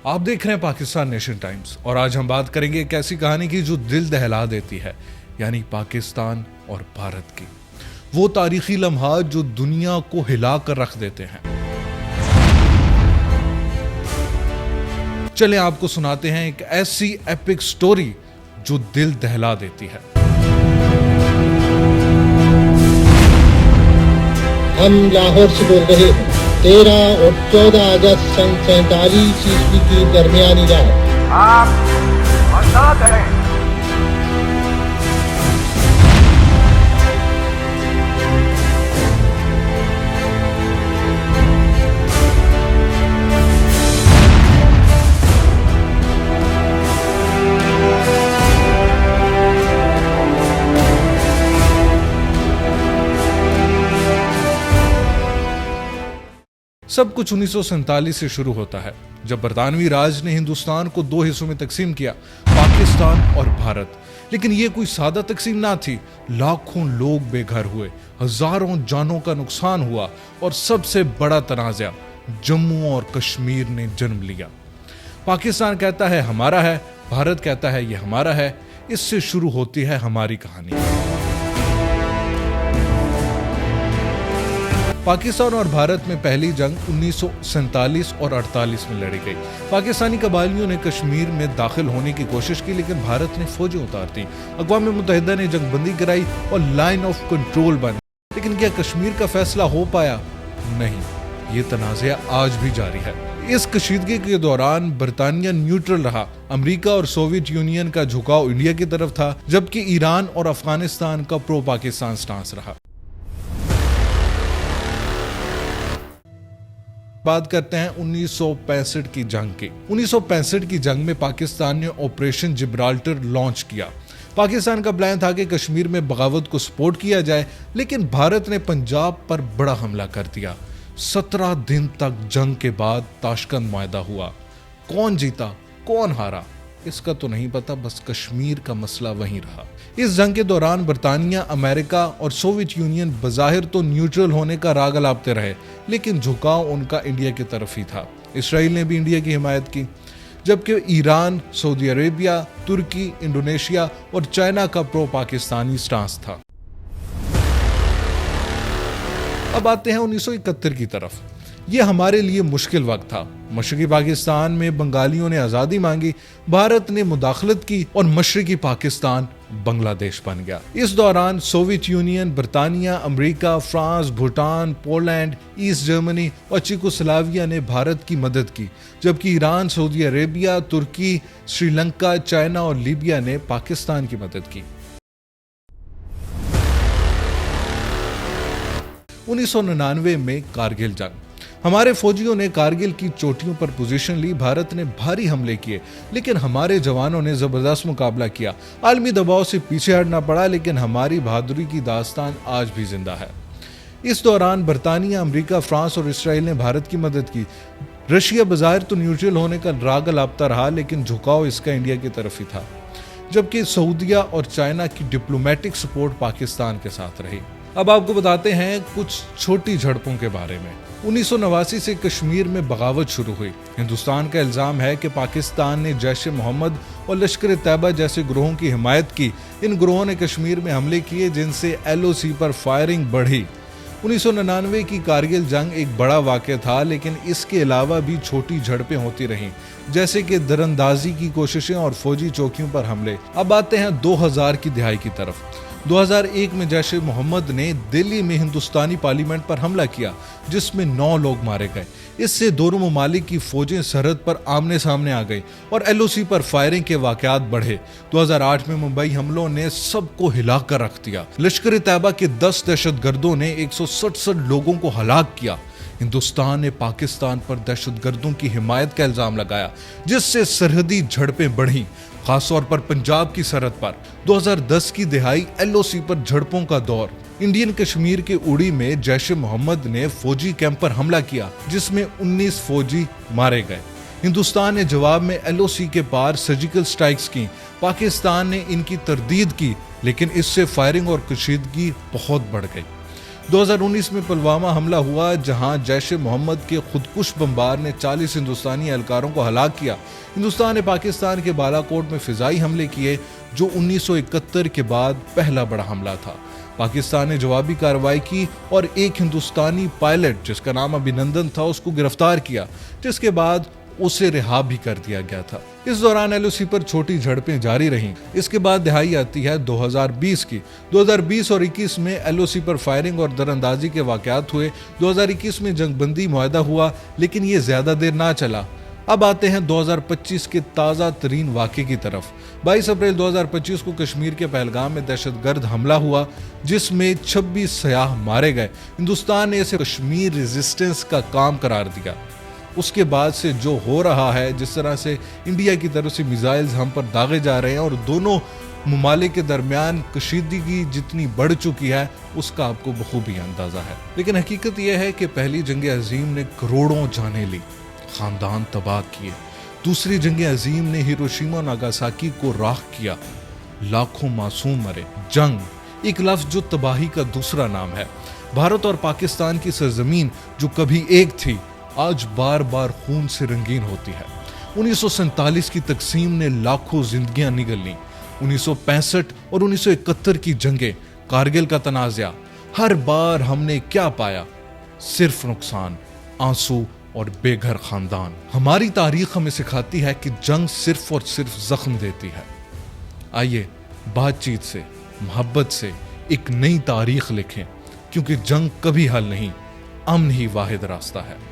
آپ دیکھ رہے ہیں پاکستان نیشن ٹائمز اور آج ہم بات کریں گے ایک ایسی کہانی کی جو دل دہلا دیتی ہے، یعنی پاکستان اور بھارت کی وہ تاریخی لمحات جو دنیا کو ہلا کر رکھ دیتے ہیں۔ چلیں آپ کو سناتے ہیں ایک ایسی ایپک سٹوری جو دل دہلا دیتی ہے۔ ہم لاہور سے بول رہے ہیں، 13 اور 14 اگست سن 47 عیسوی کی درمیانی رات آپ آزاد ہیں۔ سب کچھ 1947 سے شروع ہوتا ہے جب برطانوی راج نے ہندوستان کو 2 حصوں میں تقسیم کیا، پاکستان اور بھارت۔ لیکن یہ کوئی سادہ تقسیم نہ تھی، لاکھوں لوگ بے گھر ہوئے، ہزاروں جانوں کا نقصان ہوا اور سب سے بڑا تنازع جموں اور کشمیر نے جنم لیا۔ پاکستان کہتا ہے ہمارا ہے، بھارت کہتا ہے یہ ہمارا ہے۔ اس سے شروع ہوتی ہے ہماری کہانی۔ پاکستان اور بھارت میں پہلی جنگ 1947 اور 48 میں لڑی گئی۔ پاکستانی قبائلیوں نے کشمیر میں داخل ہونے کی کوشش کی، لیکن بھارت نے فوجیں اتار دیں۔ اقوام متحدہ نے جنگ بندی کرائی اور لائن آف کنٹرول بن گئی، لیکن کیا کشمیر کا فیصلہ ہو پایا؟ نہیں، یہ تنازع آج بھی جاری ہے۔ اس کشیدگی کے دوران برطانیہ نیوٹرل رہا۔ امریکہ اور سوویت یونین کا جھکاؤ انڈیا کی طرف تھا، جبکہ ایران اور افغانستان کا پرو پاکستان سٹانس رہا۔ بات کرتے ہیں 1965 کی جنگ کی۔ 1965 کی جنگ میں پاکستان نے آپریشن جبرالٹر لانچ کیا۔ پاکستان کا پلان تھا کہ کشمیر میں بغاوت کو سپورٹ کیا جائے، لیکن بھارت نے پنجاب پر بڑا حملہ کر دیا۔ 17 دن تک جنگ کے بعد تاشکند معاہدہ ہوا۔ کون جیتا، کون ہارا، اس کا تو نہیں پتا، بس کشمیر کا مسئلہ وہیں رہا۔ اس جنگ کے دوران برطانیہ، امریکہ اور سوویت یونین بظاہر تو نیوٹرل ہونے کا راگ الاپتے رہے، لیکن جھکاؤ ان کا انڈیا کی طرف ہی تھا۔ اسرائیل نے بھی انڈیا کی حمایت کی، جبکہ ایران، سعودی عربیہ، ترکی، انڈونیشیا اور چائنا کا پرو پاکستانی سٹانس تھا۔ اب آتے ہیں 1971 کی طرف۔ یہ ہمارے لیے مشکل وقت تھا۔ مشرقی پاکستان میں بنگالیوں نے آزادی مانگی، بھارت نے مداخلت کی اور مشرقی پاکستان بنگلہ دیش بن گیا۔ اس دوران سوویت یونین، برطانیہ، امریکہ، France, Bhutan, Poland, East Germany اور چیکوسلاویا نے بھارت کی مدد کی، جبکہ ایران، سعودی عربیہ، ترکی، سری لنکا، چائنا اور لیبیا نے پاکستان کی مدد کی۔ 1999 میں کارگل جنگ۔ ہمارے فوجیوں نے کارگل کی چوٹیوں پر پوزیشن لی، بھارت نے بھاری حملے کیے، لیکن ہمارے جوانوں نے زبردست مقابلہ کیا۔ عالمی دباؤ سے پیچھے ہٹنا پڑا، لیکن ہماری بہادری کی داستان آج بھی زندہ ہے۔ اس دوران برطانیہ، امریکہ، فرانس اور اسرائیل نے بھارت کی مدد کی۔ رشیا بظاہر تو نیوٹرل ہونے کا راگ الاپتا رہا، لیکن جھکاؤ اس کا انڈیا کی طرف ہی تھا، جبکہ سعودیہ اور چائنا کی ڈپلومیٹک سپورٹ پاکستان کے ساتھ رہی۔ اب آپ کو بتاتے ہیں کچھ چھوٹی جھڑپوں کے بارے میں۔ 1989 سے کشمیر میں بغاوت شروع ہوئی۔ ہندوستان کا الزام ہے کہ پاکستان نے جیش محمد اور لشکر طیبہ جیسے گروہوں کی حمایت کی۔ ان گروہوں نے کشمیر میں حملے کیے، جن سے LOC پر فائرنگ بڑھی۔ 1999 کی کارگل جنگ ایک بڑا واقعہ تھا، لیکن اس کے علاوہ بھی چھوٹی جھڑپیں ہوتی رہیں، جیسے کہ دراندازی کی کوششیں اور فوجی چوکیوں پر حملے۔ اب آتے ہیں 2000 کی دہائی کی طرف۔ 2001 میں جیش محمد نے دلی میں ہندوستانی پارلیمنٹ پر حملہ کیا، جس میں 9 لوگ مارے گئے۔ اس سے دونوں ممالک کی فوجیں سرحد پر آمنے سامنے آ گئی اور LOC پر فائرنگ کے واقعات بڑھے۔ 2008 میں ممبئی حملوں نے سب کو ہلا کر رکھ دیا۔ لشکر طیبہ کے 10 دہشت گردوں نے 167 لوگوں کو ہلاک کیا۔ ہندوستان نے پاکستان پر دہشت گردوں کی حمایت کا الزام لگایا، جس سے سرحدی جھڑپیں بڑھیں، خاص طور پر پنجاب کی سرحد پر۔ 2010 کی دہائی LOC پر جھڑپوں کا دور۔ انڈین کشمیر کے اڑی میں جیش محمد نے فوجی کیمپ پر حملہ کیا، جس میں 19 فوجی مارے گئے۔ ہندوستان نے جواب میں LOC کے پار سرجیکل سٹرائکس کی۔ پاکستان نے ان کی تردید کی، لیکن اس سے فائرنگ اور کشیدگی بہت بڑھ گئی۔ 2019 میں پلوامہ حملہ ہوا جہاں جیش محمد کے خودکش بمبار نے 40 ہندوستانی اہلکاروں کو ہلاک کیا۔ ہندوستان نے پاکستان کے بالا کوٹ میں فضائی حملے کیے جو 1971 کے بعد پہلا بڑا حملہ تھا۔ پاکستان نے جوابی کارروائی کی اور ایک ہندوستانی پائلٹ جس کا نام ابھینندن تھا اس کو گرفتار کیا، جس کے بعد اسے رہا بھی کر دیا گیا تھا۔ اس دوران ایل او سی پر چھوٹی جھڑپیں جاری رہیں۔ اس کے بعد دہائی آتی ہے 2020 کی۔ 2020 اور 21 میں ایل او سی پر فائرنگ اور دراندازی کے واقعات ہوئے۔ 2021 میں جنگ بندی معاہدہ ہوا لیکن یہ زیادہ دیر نہ چلا۔ اب آتے ہیں 2025 کے تازہ ترین واقعے کی طرف۔ 22 اپریل 2025 کو کشمیر کے پہلگام میں دہشت گرد حملہ ہوا جس میں 26 سیاح مارے گئے۔ ہندوستان نے اسے کشمیر ریزسٹنس کا کام قرار دیا۔ اس کے بعد سے جو ہو رہا ہے، جس طرح سے انڈیا کی طرف سے میزائلز ہم پر داغے جا رہے ہیں اور دونوں ممالک کے درمیان کشیدگی جتنی بڑھ چکی ہے اس کا آپ کو بخوبی اندازہ ہے۔ لیکن حقیقت یہ ہے کہ پہلی جنگ عظیم نے کروڑوں جانیں لی، خاندان تباہ کیے۔ دوسری جنگ عظیم نے ہیروشیما اور ناگاساکی کو راکھ کیا، لاکھوں معصوم مرے۔ جنگ ایک لفظ جو تباہی کا دوسرا نام ہے۔ بھارت اور پاکستان کی سرزمین جو کبھی ایک تھی آج بار بار خون سے رنگین ہوتی ہے۔ 1947 کی تقسیم نے لاکھوں زندگیاں نگل لیں۔ 1965 اور 1971 کی جنگیں، کارگل کا تنازعہ، ہر بار ہم نے کیا پایا؟ صرف نقصان، آنسو اور بے گھر خاندان۔ ہماری تاریخ ہمیں سکھاتی ہے کہ جنگ صرف اور صرف زخم دیتی ہے۔ آئیے بات چیت سے، محبت سے ایک نئی تاریخ لکھیں، کیونکہ جنگ کبھی حل نہیں، امن ہی واحد راستہ ہے۔